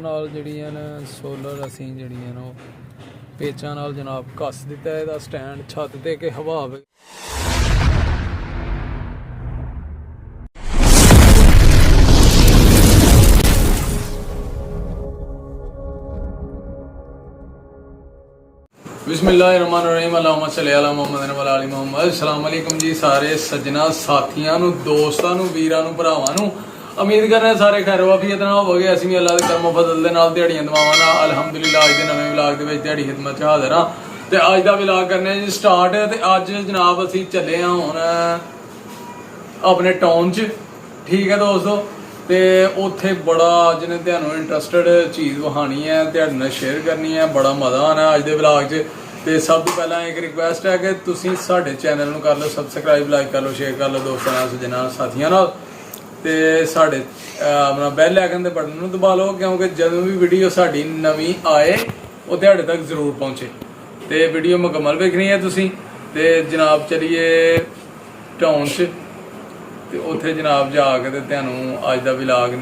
नाल जिहड़ियां ने सोलर असीं जिहड़ियां ने पेचां नाल जनाब कस दिता है। इहदा स्टैंड छत ते कि हवा बिस्मिल्लाहिर्रहमानिर्रहीम अल्लाहुम्मा सल्ली अला मुहम्मद व अला मुहम्मद। अस्सलाम वालेकुम जी सारे सज्जना साथियां नू दोस्तां नू वीरां नू भरावां नू उम्मीद करने सारे खैर वाफियत नाल होवोगे। असीं भी अल्लाह दे करम फजल दे नाल दिहाड़ियां दुआवां नाल अल्हम्दुलिल्लाह अज दे नवें व्लॉग दे विच दिहाड़ी खिदमत च हाज़र हां ते अज दा व्लॉग करने जी स्टार्ट। ते अज जनाब असीं चले हां हुण अपने टाउन च, ठीक है दोस्तों। ते उत्थे बड़ा अज ने तुहानूं इंटरस्टिड चीज़ विखानी है, तुहाडे नाल शेयर करनी है, बड़ा मज़ा आना अज दे व्लॉग च। तो सब तो पहला एक रिक्वेस्ट है कि तुसीं साडे चैनल नूं कर लो सबसक्राइब, लाइक कर लो, शेयर कर लो दोस्तों नाल सज्जना साथियां नाल। ते साडे अपना बैल आइकन दे बटन नूं दबा लो क्योंकि जदों भी वीडियो साडी नवीं आए वो तुहाडे तक जरूर पहुंचे। तो वीडियो मुकम्मल वेखनी है तुसीं। ते जनाब चलिए टाउन च ते उत्थे जनाब जाके ते तुहानूं अज दा व्लॉग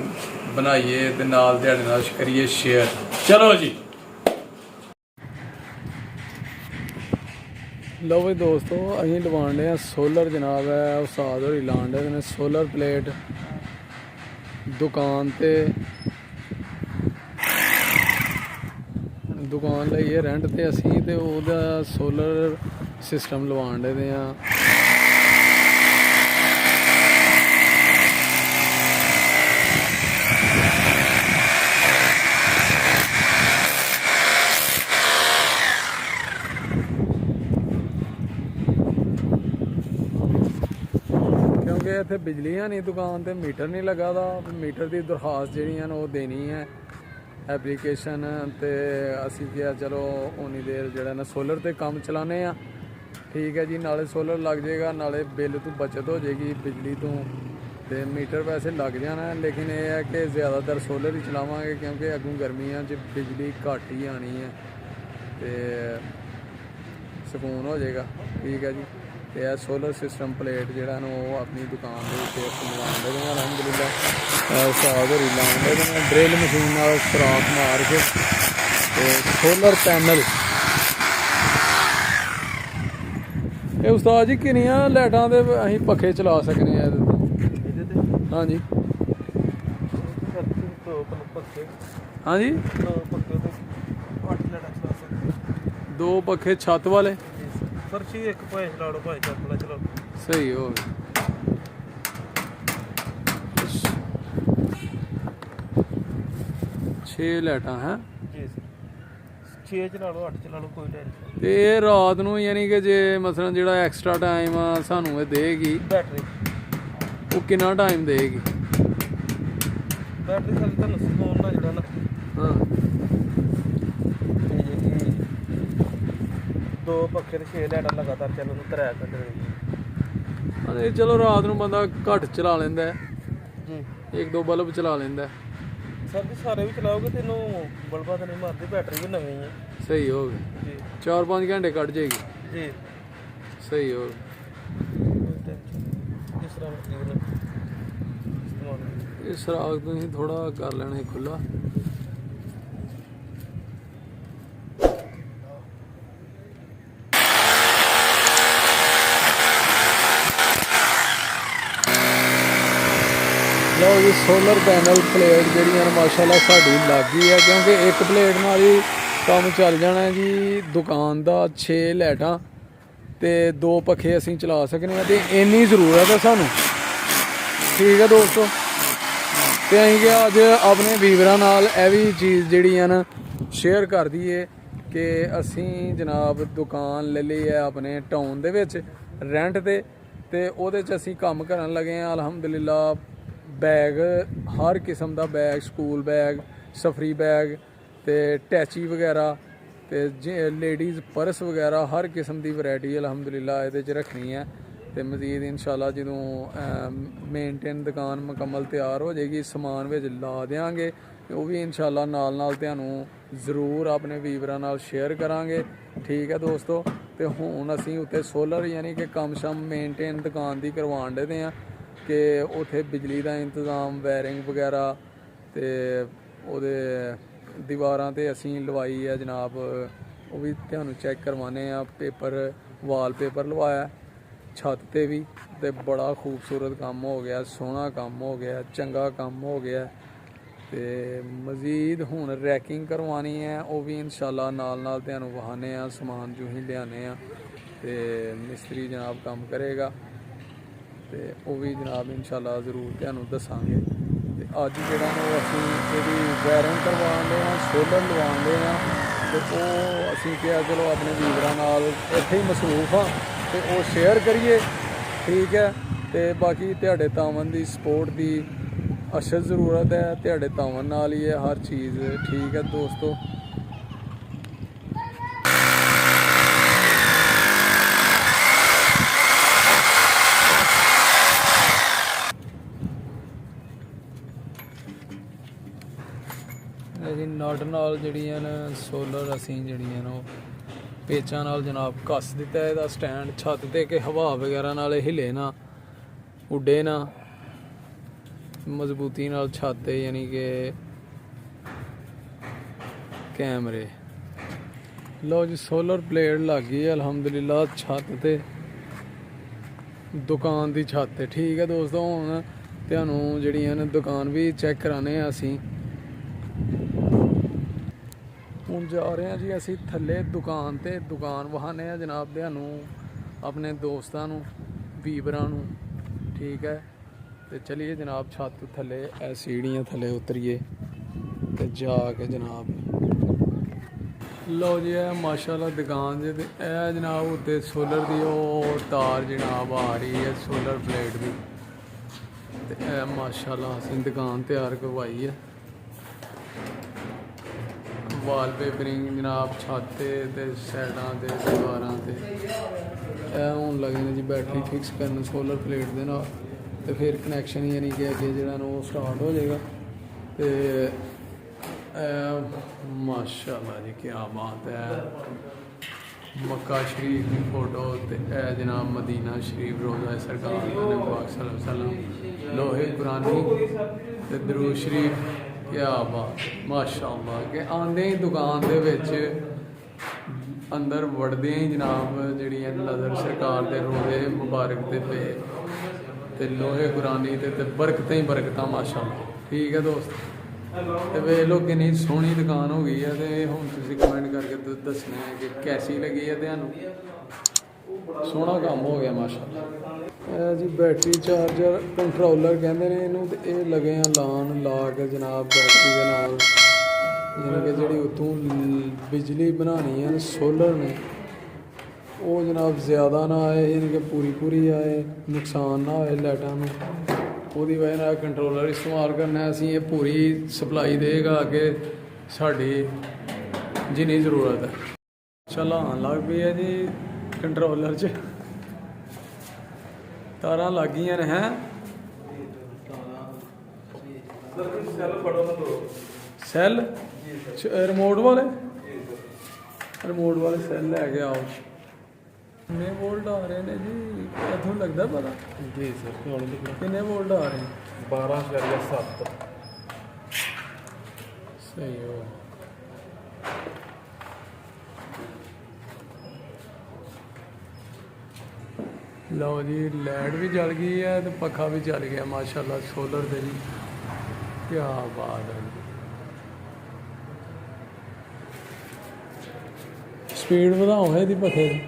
बनाइए ते नाल तुहाडे नाल करिए शेयर। चलो जी। लो भाई दोस्तों अं लवान डे सोलर जनाब है उस्ताद होरी लान डे ने सोलर प्लेट दुकान ते दुकान लईए रेंट ते असीं ते ओहदा सोलर सिस्टम लवान डे हां। क्योंकि इत्थे बिजली है नहीं दुकान ते मीटर नहीं लगा दा। मीटर की दरखास्त जिहड़ियां वो देनी है एप्लीकेशन। तो असी क्या चलो उन्नी देर जिहड़ा ना सोलर ते काम चलाने आ, ठीक है जी। नाले सोलर लग जाएगा, नाले बिल तो बचत हो जाएगी बिजली तो। ते मीटर वैसे लग जाना है लेकिन यह है कि ज़्यादातर सोलर ही चलावांगे क्योंकि अगों गर्मियां च बिजली घट ही आनी है तो सुकून हो जाएगा, ठीक है जी। तो यह सोलर सिस्टम प्लेट जो अपनी दुकान के लगा दे अलहमदुलिल्लाह उस्ताद होरी लाने ड्रिल मशीन सुराख मार के। तो सोलर पैनल ये उस्ताद जी किनिया लाइटां दे असीं पखे चला सकने हैं? हाँ जी हाँ जी दो पखे छत वाले सही हो गया। 6 लाइटां हैं ते रात नूं यानी कि जे मसलन जिहड़ा एक्स्ट्रा टाइम सानूं ये देगी बैटरी वो कितना टाइम देगी? बैटरी हाँ दो पक्खे 6 लाइटां लगातार चलन 3 घंटे अरे चलो रात नूं बंदा घट चला लेंदा है जी, 1-2 बल्ब चला लेंदा है। सर जी सारे भी चलाओगे तेनों बल्बा तो नहीं मारती, बैटरी भी नवी है। सही हो गया जी 4-5 घंटे कट जाएगी। जी सही हो गया। जिस तरह इस राग तुसीं थोड़ा कर लेना खुला। लो जी सोलर पैनल प्लेट जिहड़ियां माशाअल्लाह साडी लग गई है क्योंकि एक प्लेट नाल ही काम चल जाना है जी दुकान दा। 6 लाइटां ते 2 पखे असीं चला सकने हैं ते इन्नी जरूरत है सानू, ठीक है दोस्तों। तो असीं क्या अज अपने वीवरां नाल यह भी चीज़ जिहड़ियां न शेयर कर दईए कि असीं जनाब दुकान ले ली है अपने टाउन दे विच रेंट ते ओहदे च असीं कम्म करन लगे हैं अलहमदुलिल्लाह। बैग हर किस्म का बैग, स्कूल बैग, सफरी बैग ते टैची वगैरह ते लेडीज़ पर्स वगैरह हर किस्म की वैरायटी अलहमदुलिल्लाह ये रखनी है। तो मजीद इंशाल्लाह जो मेनटेन दुकान मुकम्मल तैयार हो जाएगी समान विच ला देंगे वो भी इंशाल्लाह नाल नाल तुहानूं ज़रूर अपने वीवरां नाल शेयर करांगे, ठीक है दोस्तों। तो हुण असीं उत्ते सोलर यानी कि कम शम मेनटेन दुकान की करवाण दे हैं कि उत्थे बिजली का इंतज़ाम वायरिंग वगैरह तो ਉਹਦੇ ਦੀਵਾਰਾਂ ਤੇ ਅਸੀਂ ਲਵਾਈ ਹੈ ਜਨਾਬ, ਉਹ ਵੀ ਤੁਹਾਨੂੰ ਚੈੱਕ ਕਰਵਾਉਂਦੇ ਆ। ਪੇਪਰ ਵਾਲਪੇਪਰ ਲਵਾਇਆ ਛੱਤ ਤੇ ਵੀ, ਤੇ ਬੜਾ ਖੂਬਸੂਰਤ ਕੰਮ ਹੋ ਗਿਆ, ਸੋਹਣਾ ਕੰਮ ਹੋ ਗਿਆ, ਚੰਗਾ ਕੰਮ ਹੋ ਗਿਆ। ਤੇ ਮਜ਼ੀਦ ਹੁਣ ਰੈਕਿੰਗ ਕਰਵਾਉਣੀ ਹੈ, ਉਹ ਵੀ ਇਨਸ਼ਾਅੱਲਾ ਨਾਲ ਨਾਲ ਤੁਹਾਨੂੰ ਵਹਾਨੇ ਆ, ਸਮਾਨ ਜੋ ਹੀ ਲਿਆਨੇ ਆ ਤੇ ਮਿਸਤਰੀ ਜਨਾਬ ਕੰਮ ਕਰੇਗਾ ਤੇ ਉਹ ਵੀ ਜਨਾਬ ਇਨਸ਼ਾਅੱਲਾ ਜ਼ਰੂਰ ਤੁਹਾਨੂੰ ਦੱਸਾਂਗੇ। ਤੇ ਅੱਜ ਜਿਹੜਾ ਨੂੰ ਅਸੀਂ ਇਹਦੀ ਵਾਇਰਿੰਗ ਕਰਵਾਉਂਦੇ ਹਾਂ, ਸੋਲਰ ਲਵਾਉਂਦੇ ਹਾਂ, ਤੇ ਉਹ ਅਸੀਂ ਕਿਹਾ ਚਲੋ ਆਪਣੇ ਵੀਰਾਂ ਨਾਲ ਇੱਥੇ ਹੀ ਮਸਰੂਫ ਹਾਂ ਤੇ ਉਹ ਸ਼ੇਅਰ ਕਰੀਏ, ਠੀਕ ਹੈ। ਤੇ ਬਾਕੀ ਤੁਹਾਡੇ ਤਾਵਨ ਦੀ ਸਪੋਰਟ ਦੀ ਅਸਲ ਜ਼ਰੂਰਤ ਹੈ, ਤੁਹਾਡੇ ਤਾਵਨ ਨਾਲ ਹੀ ਹੈ ਹਰ ਚੀਜ਼, ਠੀਕ ਹੈ ਦੋਸਤੋ। ਇਹਦੀ ਨਟ ਨਾਲ ਜਿਹੜੀਆਂ ਨੇ ਸੋਲਰ ਅਸੀਂ ਜਿਹੜੀਆਂ ਨੇ ਉਹ ਪੇਚਾਂ ਨਾਲ ਜਨਾਬ ਕੱਸ ਦਿੱਤਾ ਇਹਦਾ ਸਟੈਂਡ ਛੱਤ ਤੇ, ਕਿ ਹਵਾ ਵਗੈਰਾ ਨਾਲ ਹਿੱਲੇ ਨਾ, ਉੱਡੇ ਨਾ, ਮਜ਼ਬੂਤੀ ਨਾਲ ਛੱਤ ਤੇ, ਯਾਨੀ ਕਿ ਕੈਮਰੇ। ਲਓ ਜੀ ਸੋਲਰ ਪਲੇਟ ਲੱਗ ਗਈ ਹੈ ਅਲਹਮਦੁਲਿਲਾ ਛੱਤ ਤੇ, ਦੁਕਾਨ ਦੀ ਛੱਤ ਤੇ, ਠੀਕ ਹੈ ਦੋਸਤੋ। ਹੁਣ ਤੁਹਾਨੂੰ ਜਿਹੜੀਆਂ ਨੇ ਦੁਕਾਨ ਵੀ ਚੈੱਕ ਕਰਾਣੇ ਆ ਅਸੀਂ। ਹੁਣ ਜਾ ਰਹੇ ਹਾਂ ਜੀ ਅਸੀਂ ਥੱਲੇ ਦੁਕਾਨ ਤੇ, ਦੁਕਾਨ ਵਹਾਨੇ ਆ ਜਨਾਬ ਤੁਹਾਨੂੰ, ਆਪਣੇ ਦੋਸਤਾਂ ਨੂੰ, ਵੀਵਰਾਂ ਨੂੰ, ਠੀਕ ਹੈ। ਤੇ ਚਲੀਏ ਜਨਾਬ ਛੱਤ ਥੱਲੇ, ਇਹ ਸੀੜੀਆਂ ਥੱਲੇ ਉਤਰੀਏ ਤੇ ਜਾ ਕੇ ਜਨਾਬ ਲਓ ਜੀ ਇਹ ਮਾਸ਼ਾਅੱਲਾ ਦੁਕਾਨ ਜੇ, ਤੇ ਇਹ ਜਨਾਬ ਉੱਤੇ ਸੋਲਰ ਦੀ ਉਹ ਤਾਰ ਜਨਾਬ ਆ ਰਹੀ ਹੈ ਸੋਲਰ ਪਲੇਟ ਦੀ, ਤੇ ਇਹ ਮਾਸ਼ਾਅੱਲਾ ਅਸੀਂ ਦੁਕਾਨ ਤਿਆਰ ਕਰਵਾਈ ਹੈ। ਵਾਲਪੇਪਰਿੰਗ ਜਨਾਬ ਛੱਤ ਤੇ ਸਾਈਡਾਂ ਤੇ ਦੀਵਾਰਾਂ ਤੇ। ਇਹ ਹੁਣ ਲੱਗੇ ਨੇ ਜੀ ਬੈਟਰੀ ਫਿਕਸ ਕਰਨ ਸੋਲਰ ਪਲੇਟ ਦੇ ਨਾਲ, ਤੇ ਫਿਰ ਕਨੈਕਸ਼ਨ ਯਾਨੀ ਕਿ ਅੱਗੇ ਜਿਹੜਾ ਨੂੰ ਸਟਾਰਟ ਹੋ ਜਾਏਗਾ। ਤੇ ਮਾਸ਼ਾਅੱਲਾ ਜੀ ਕੀ ਬਾਤ ਹੈ, ਮੱਕਾ ਸ਼ਰੀਫ ਦੀ ਫੋਟੋ, ਤੇ ਇਹ ਜਨਾਬ ਮਦੀਨਾ ਸ਼ਰੀਫ ਰੋਜ਼ਾ ਸਰਕਾਰ ਨਬੀ ਪਾਕ ਸੱਲੱਲਾਹੁ अलैहि वसल्लम, ਲੋਹੇ ਕੁਰਾਨੀ ਤੇ ਦਰੂਦ ਸ਼ਰੀਫ। ਕੀ ਬਾਤ ਮਾਸ਼ਾਅੱਲਾ। ਕਿ ਆਉਂਦੇ ਹੀ ਦੁਕਾਨ ਦੇ ਵਿੱਚ ਅੰਦਰ ਵੜਦਿਆਂ ਹੀ ਜਨਾਬ ਜਿਹੜੀਆਂ ਨਜ਼ਰ ਸਰਕਾਰ ਦੇ ਰੋਜ਼ੇ ਮੁਬਾਰਕ ਤੇ ਪਏ, ਤੇ ਲੋਹੇ ਕੁਰਾਨੀ ਤੇ ਬਰਕਤਾਂ ਹੀ ਬਰਕਤਾਂ ਮਾਸ਼ਾਅੱਲਾ, ਠੀਕ ਹੈ ਦੋਸਤ। ਤੇ ਵੇਖ ਲਓ ਕਿੰਨੀ ਸੋਹਣੀ ਦੁਕਾਨ ਹੋ ਗਈ ਹੈ। ਤੇ ਹੁਣ ਤੁਸੀਂ ਕਮੈਂਟ ਕਰਕੇ ਦੱਸਣਾ ਹੈ ਕਿ ਕੈਸੀ ਲੱਗੀ ਹੈ ਤੁਹਾਨੂੰ। ਸੋਹਣਾ ਕੰਮ ਹੋ ਗਿਆ ਮਾਸ਼ਾਅੱਲਾ। ਇਹ ਜੀ ਬੈਟਰੀ ਚਾਰਜਰ ਕੰਟਰੋਲਰ ਕਹਿੰਦੇ ਨੇ ਇਹਨੂੰ, ਤੇ ਇਹ ਲੱਗੇ ਆ ਲਾਉਣ, ਲਾ ਕੇ ਜਨਾਬ ਬੈਟਰੀ ਦੇ ਨਾਲ, ਯਾਨੀ ਕਿ ਜਿਹੜੀ ਉੱਥੋਂ ਬਿਜਲੀ ਬਣਾਉਣੀ ਹੈ ਸੋਲਰ ਨੇ, ਉਹ ਜਨਾਬ ਜ਼ਿਆਦਾ ਨਾ ਆਏ, ਯਾਨੀ ਕਿ ਪੂਰੀ ਆਏ, ਨੁਕਸਾਨ ਨਾ ਹੋਏ ਲਾਈਟਾਂ ਨੂੰ। ਉਹਦੀ ਵਜ੍ਹਾ ਨਾਲ ਕੰਟਰੋਲਰ ਇਸਤੇਮਾਲ ਕਰਨਾ ਅਸੀਂ, ਇਹ ਪੂਰੀ ਸਪਲਾਈ ਦੇਗਾ ਅੱਗੇ ਸਾਡੀ ਜਿੰਨੀ ਜ਼ਰੂਰਤ ਹੈ। ਚਲਾਉਣ ਲੱਗ ਪਈ ਹੈ ਜੀ ਕੰਟਰੋਲਰ 'ਚ, ਤਾਰਾਂ ਲੱਗ ਗਈਆਂ ਨੇ। ਹੈ ਸੈੱਲ ਰਿਮੋਟ ਵਾਲੇ ਸੈੱਲ ਲੈ ਕੇ ਆਓ। ਕਿੰਨੇ ਵੋਲਟ ਆ ਰਹੇ ਨੇ ਜੀ ਇੱਥੋਂ ਲੱਗਦਾ ਪਤਾ? ਜੀ ਸਰ ਕਿੰਨੇ ਵੋਲਟ ਆ ਰਹੇ? 12.7। ਸਹੀ ਹੋ। ਲਓ ਜੀ ਲਾਈਟ ਵੀ ਜਲ ਗਈ ਹੈ ਤੇ ਪੱਖਾ ਵੀ ਚੱਲ ਗਿਆ ਮਾਸ਼ਾਅੱਲਾ ਸੋਲਰ ਦੇ ਜੀ। ਕੀ ਬਾਤ ਹੈ। ਸਪੀਡ ਵਧਾਓ ਇਹਦੀ ਪੱਖੇ ਦੀ।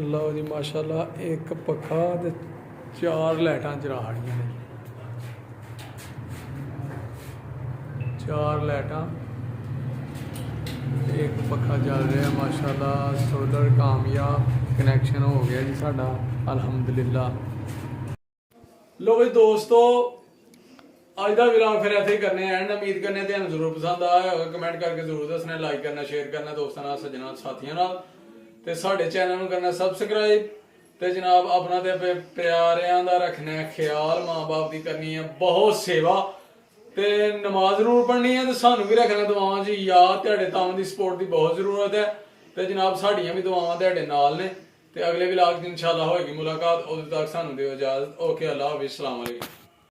ਲਓ ਜੀ ਮਾਸ਼ਾਅੱਲਾ ਇੱਕ ਪੱਖਾ ਤੇ 4 ਲਾਈਟਾਂ ਜਲਾ ਰਹੀਆਂ ਨੇ। 4 ਲਾਈਟਾਂ, ਇੱਕ ਪੱਖਾ ਚੱਲ ਰਿਹਾ ਮਾਸ਼ਾਅੱਲਾ। ਸੋਲਰ ਕਾਮਯਾਬ ਕਨੈਕਸ਼ਨ ਹੋ ਗਿਆ ਜੀ ਸਾਡਾ ਅਲਹਮਦੁਲਿਲਾ। ਲੋ ਜੀ ਦੋਸਤੋ ਅੱਜ ਦਾ ਵਲੌਗ ਫਿਰ ਇੱਥੇ ਹੀ ਕਰਨੇ ਆ ਐਂਡ। ਉਮੀਦ ਕਰਨੇ ਤੁਹਾਨੂੰ ਜ਼ਰੂਰ ਪਸੰਦ ਆਇਆ ਹੋਵੇਗਾ। ਕਮੈਂਟ ਕਰਕੇ ਜ਼ਰੂਰ ਦੱਸਣਾ, ਲਾਈਕ ਕਰਨਾ, ਸ਼ੇਅਰ ਕਰਨਾ ਦੋਸਤਾਂ ਨਾਲ, ਸੱਜਣਾਂ ਸਾਥੀਆਂ ਨਾਲ, ਤੇ ਸਾਡੇ ਚੈਨਲ ਨੂੰ ਕਰਨਾ ਸਬਸਕ੍ਰਾਈਬ। ਤੇ ਜਨਾਬ ਆਪਣਾ ਤੇ ਪਿਆਰਿਆਂ ਦਾ ਰੱਖਣਾ ਖਿਆਲ, ਮਾਂ ਬਾਪ ਦੀ ਕਰਨੀ ਹੈ ਬਹੁਤ ਸੇਵਾ, ਤੇ ਨਮਾਜ਼ ਜ਼ਰੂਰ ਪੜ੍ਹਨੀ ਹੈ, ਤੇ ਸਾਨੂੰ ਵੀ ਰੱਖਣਾ ਦੁਆਵਾਂ 'ਚ ਯਾਦ। ਤੁਹਾਡੇ ਤਾਵਨ ਦੀ ਸਪੋਰਟ ਦੀ ਬਹੁਤ ਜ਼ਰੂਰਤ ਹੈ, ਤੇ ਜਨਾਬ ਸਾਡੀਆਂ ਵੀ ਦੁਆਵਾਂ ਤੁਹਾਡੇ ਨਾਲ ਨੇ। ਤੇ ਅਗਲੇ ਵਲੌਗ 'ਚ ਇਨਸ਼ਾਅੱਲਾ ਹੋਏਗੀ ਮੁਲਾਕਾਤ, ਉਦੋਂ ਤੱਕ ਸਾਨੂੰ ਦਿਓ ਇਜਾਜ਼ਤ। ਓਕੇ, ਅੱਲਾ ਹਾਫਿਜ਼, अस्सलाम वालेकुम।